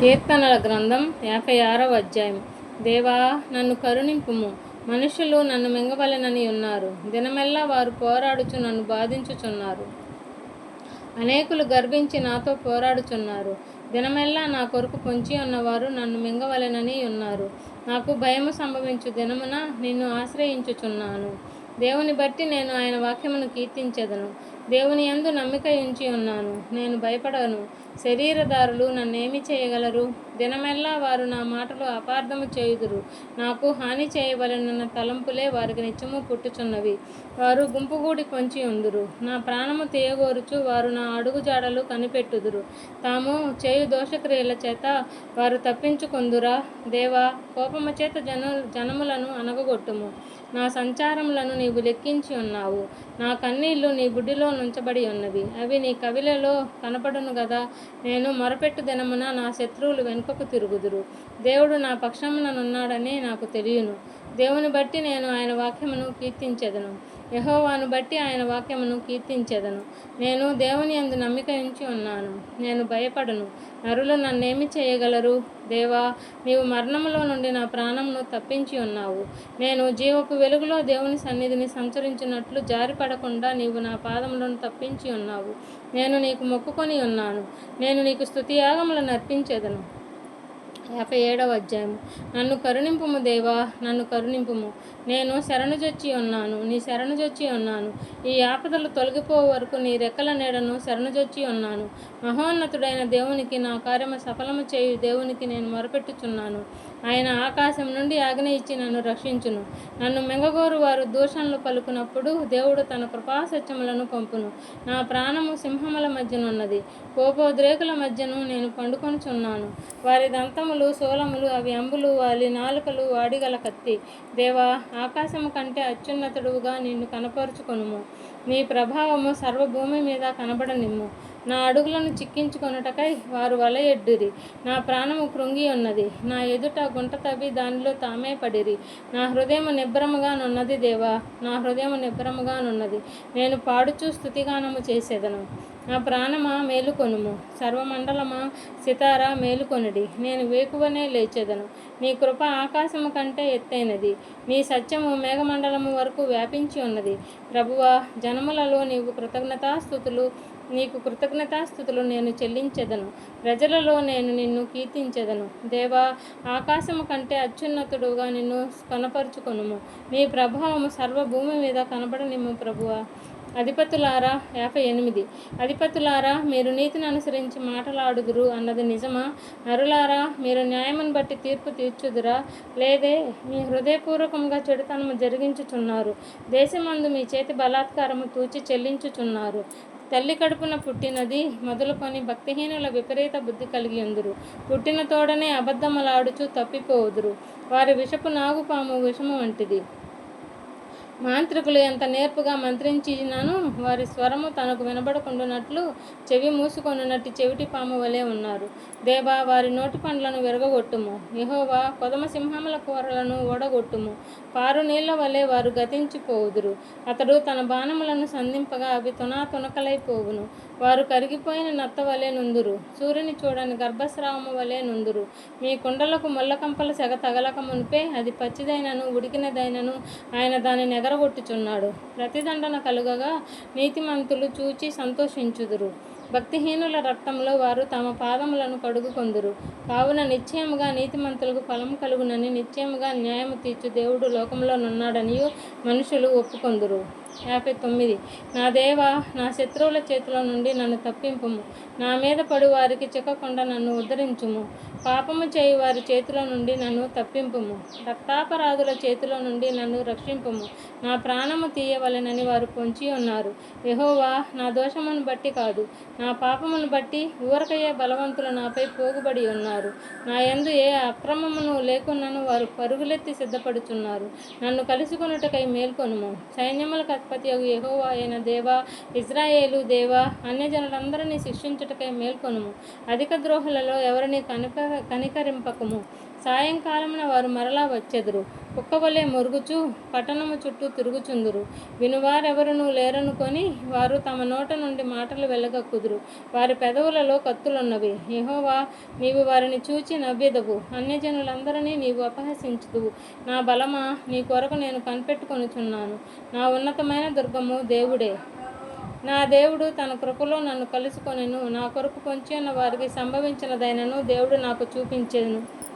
కీర్తనల గ్రంథం 56వ అధ్యాయం. దేవా, నన్ను కరుణింపుము. మనుషులు నన్ను మింగవలెనని ఉన్నారు. దినమెల్లా వారు పోరాడుచు నన్ను బాధించుచున్నారు. అనేకులు గర్వించి నాతో పోరాడుచున్నారు. దినమెల్లా నా కొరకు పొంచి ఉన్నవారు నన్ను మింగవలెనని ఉన్నారు. నాకు భయము సంభవించు దినమున నిన్ను ఆశ్రయించుచున్నాను. దేవుని బట్టి నేను ఆయన వాక్యమును కీర్తించెదను. దేవుని యందు నమ్మిక ఉంచి ఉన్నాను, నేను భయపడను. శరీరదారులు నన్నేమి చేయగలరు? దినమెల్లా వారు నా మాటలు అపార్థము చేయుదురు. నాకు హాని చేయవలెనన్న తలంపులే వారికి నిత్యము పుట్టుచున్నవి. వారు గుంపుగూడి పొంచి ఉందురు. నా ప్రాణము తీయగోరుచు వారు నా అడుగుజాడలు కనిపెట్టుదురు. తాము చేయు దోషక్రియల చేత వారు తప్పించుకొందురా? దేవా, కోపము చేత జనములను అనగగొట్టుము. నా సంచారములను నీవు లెక్కించి ఉన్నావు. నా కన్నీళ్లు నీ బుడ్డిలో నుంచబడి ఉన్నవి. అవి నీ కవిలలో కనపడును గదా. నేను మొరపెట్టు దినమున నా శత్రువులు వెనుకకు తిరుగుదురు. దేవుడు నా పక్షముననున్నాడని నాకు తెలియను. దేవుని బట్టి నేను ఆయన వాక్యమును కీర్తించెదను. యెహోవాను బట్టి ఆయన వాక్యమును కీర్తించెదను. నేను దేవుని యందు నమ్మిక ఉంచి ఉన్నాను, నేను భయపడను. నరులు నన్నేమి చేయగలరు? దేవా, నీవు మరణములో నుండి నా ప్రాణమును తప్పించి ఉన్నావు. నేను జీవపు వెలుగులో దేవుని సన్నిధిని సంచరించినట్లు జారిపడకుండా నీవు నా పాదములను తప్పించి ఉన్నావు. నేను నీకు మొక్కుకొని ఉన్నాను. నేను నీకు స్తుతియాగములను అర్పించెదను. 57వ అధ్యాయము. నన్ను కరుణింపుము దేవా, నన్ను కరుణింపుము. నేను శరణుజొచ్చి ఉన్నాను, నీ శరణుజొచ్చి ఉన్నాను. ఈ ఆపదలు తొలగిపో వరకు నీ రెక్కల నీడను శరణుజొచ్చి ఉన్నాను. మహోన్నతుడైన దేవునికి, నా కార్యము సఫలము చేయు దేవునికి నేను మొరపెట్టుచున్నాను. ఆయన ఆకాశం నుండి ఆజ్ఞ ఇచ్చి నన్ను రక్షించును. నన్ను మింగగోరు వారు దూషణలు పలుకున్నప్పుడు దేవుడు తన కృపాసత్యములను పంపును. నా ప్రాణము సింహముల మధ్యనున్నది, కోపోద్రేకుల మధ్యను నేను పండుకొనుచున్నాను. వారి దంతములు శూలములు, అవి అంబులు, వారి నాలుకలు వాడిగల కత్తి. దేవా, ఆకాశము కంటే అత్యున్నతుడుగా నిన్ను కనపరుచుకొనుము. నీ ప్రభావము సర్వభూమి మీద కనబడనిమ్ము. నా అడుగులను చిక్కించుకొనుటకై వారు వలయెడ్డిరి. నా ప్రాణము కృంగి ఉన్నది. నా ఎదుట గుంట తవ్వి దానిలో తామే పడిరి. నా హృదయము నిబ్బరముగానున్నది దేవా, నా హృదయము నిబ్బరముగానున్నది. నేను పాడుచూ స్తుతిగానము చేసేదను. నా ప్రాణమా మేలుకొనుము. సర్వమండలమా సితారా మేలుకొనుడి. నేను వేకువనే లేచెదను. నీ కృప ఆకాశము కంటే ఎత్తైనది, నీ సత్యము మేఘమండలము వరకు వ్యాపించి ఉన్నది. ప్రభువా, జనములలో నీకు కృతజ్ఞతాస్థుతులు నేను చెల్లించెదను. ప్రజలలో నేను నిన్ను కీర్తించెదను. దేవా, ఆకాశము కంటే అత్యున్నతుడుగా నిన్ను కనపరుచుకొనుము. నీ ప్రభావము సర్వభూమి మీద కనబడనిమ్ము. ప్రభువా, అధిపతులారా 58. అధిపతులారా, మీరు నీతిని అనుసరించి మాటలాడుదురు అన్నది నిజమా? నరులారా, మీరు న్యాయమును బట్టి తీర్పు తీర్చుదురా? లేదే, మీ హృదయపూర్వకంగా చెడుతనము జరిగించుచున్నారు. దేశమందు మీ చేతి బలాత్కారము తూచి చెల్లించుచున్నారు. తల్లి కడుపున పుట్టినది మొదలుకొని భక్తిహీనుల విపరీత బుద్ధి కలిగి ఉందురు. పుట్టిన తోడనే అబద్ధములాడుచు తప్పిపోవుదురు. వారి విషపు నాగుపాము విషము వంటిది. మాంత్రికులు ఎంత నేర్పుగా మంత్రించినను వారి స్వరము తనకు వినబడకుండానట్లు చెవి మూసుకొనున్నట్టి చెవిటి పాము వలె ఉన్నారు. దేవా, వారి నోటి పండ్లను విరగొట్టుము. యెహోవా, కొదమ సింహముల కూరలను ఓడగొట్టుము. పారు నీళ్ల వలె వారు గతించిపోవుదురు. అతడు తన బాణములను సంధింపగా అవి తునకలైపోవును. వారు కరిగిపోయిన నత్త వలె నుందురు. సూర్యుని చూడని గర్భస్రావము వలె నుందురు. మీ కుండలకు ముళ్ళకంపల సెగ తగలక మునిపే అది పచ్చిదైనను ఉడికినదైనను ఆయన దానిని ఎగరగొట్టుచున్నాడు. ప్రతిదండన కలుగగా నీతిమంతులు చూచి సంతోషించుదురు. భక్తిహీనుల రక్తంలో వారు తమ పాదములను కడుగుకొందురు. కావున నిశ్చయముగా నీతిమంతులకు ఫలము కలుగునని, నిశ్చయముగా న్యాయము తీర్చు దేవుడు లోకంలో నున్నాడనియు మనుషులు ఒప్పుకొందురు. 59. నా దేవా, నా శత్రువుల చేతిలో నుండి నన్ను తప్పింపుము. నా మీద పడు వారికి చిక్కకుండా నన్ను ఉద్ధరించుము. పాపము చేయు వారి చేతిలో నుండి నన్ను తప్పింపుము. రక్తాపరాధుల చేతిలో నుండి నన్ను రక్షింపుము. నా ప్రాణము తీయవలెనని వారు పొంచి ఉన్నారు. యెహోవా, నా దోషమును బట్టి కాదు, నా పాపమును బట్టి ఊరకయ్యే బలవంతులు నాపై పోగుబడి ఉన్నారు. నా యందు ఏ అక్రమమును లేకున్నను వారు పరుగులెత్తి సిద్ధపడుచున్నారు. నన్ను కలుసుకొనుటకై మేల్కొనుము. సైన్యములకు అధిపతి యెహోవా అయిన దేవా, ఇజ్రాయేలు దేవా, అన్యజనులందరినీ శిక్షించుటకై మేల్కొనుము. అధిక ద్రోహులలో ఎవరిని కనికరింపకము. సాయంకాలమున వారు మరలా వచ్చెదరు. కుక్కవలే మొరుగుచూ పట్టణము చుట్టూ తిరుగుచుందురు. వినువారెవరునూ లేరనుకొని వారు తమ నోట నుండి మాటలు వెళ్ళగక్కుదురు. వారి పెదవులలో కత్తులున్నవి. యెహోవా, నీవు వారిని చూచి నవ్వెదవు. అన్యజనులందరినీ నీవు అపహసించుదువు. నా బలమా, నీ కొరకు నేను కనిపెట్టుకొనుచున్నాను. నా ఉన్నతమైన దుర్గము దేవుడే. నా దేవుడు తన కృపలో నన్ను కలుసుకొనెను. నా కొరకు పొంచి ఉన్న వారికి సంభవించినదైనను దేవుడు నాకు చూపించెను.